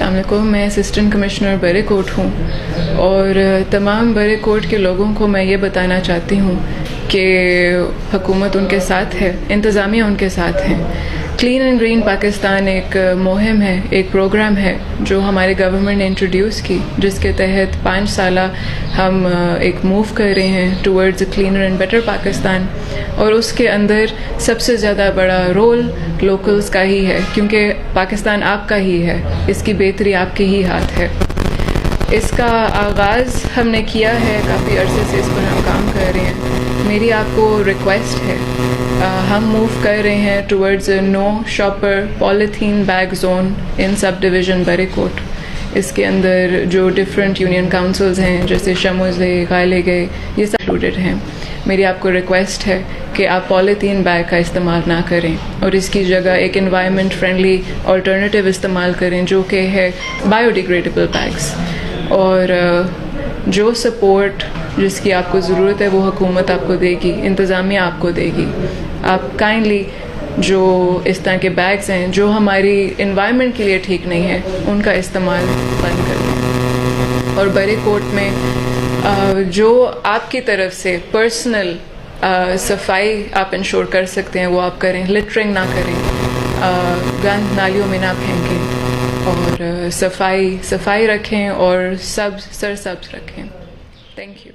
السلام علیکم. میں اسسٹنٹ کمشنر برے کوٹ ہوں اور تمام برے کوٹ کے لوگوں کو میں یہ بتانا چاہتی ہوں کہ حکومت ان کے ساتھ ہے, انتظامیہ ان کے ساتھ ہیں. کلین اینڈ گرین پاکستان ایک مہم ہے, ایک پروگرام ہے جو ہمارے گورنمنٹ نے انٹروڈیوس کی, جس کے تحت 5 سالہ ہم ایک موو کر رہے ہیں towards a cleaner and better Pakistan. اور اس کے اندر سب سے زیادہ بڑا رول لوکلز کا ہی ہے, کیونکہ پاکستان آپ کا ہی ہے, اس کی بہتری آپ کے ہی ہاتھ ہے. اس کا آغاز ہم نے کیا ہے, کافی عرصے سے اس پر ہم کام کر رہے ہیں. میری آپ کو ریکویسٹ ہے, ہم موو کر رہے ہیں towards no shopper polythene bag zone in sub division Barikot. اس کے اندر جو ڈفرینٹ یونین کاؤنسلز ہیں جیسے شموزے, غائلے گئے, یہ سب انکلوڈیڈ ہیں. میری آپ کو ریکویسٹ ہے کہ آپ پالیتھین بیگ کا استعمال نہ کریں اور اس کی جگہ ایک انوائرمنٹ فرینڈلی آلٹرنیٹیو استعمال کریں جو کہ ہے بایو ڈیگریڈیبل بیگس. اور جو سپورٹ جس کی آپ کو ضرورت ہے وہ حکومت آپ کو دے گی, انتظامیہ آپ کو دے گی. آپ کائنڈلی جو اس طرح کے بیگز ہیں جو ہماری انوائرمنٹ کے لیے ٹھیک نہیں ہے ان کا استعمال بند کر دیں. اور برے کوٹ میں جو آپ کی طرف سے پرسنل صفائی آپ انشور کر سکتے ہیں وہ آپ کریں. لٹرنگ نہ کریں, گند نالیوں میں نہ پھینکیں, اور صفائی رکھیں اور سرسبز رکھیں. Thank you.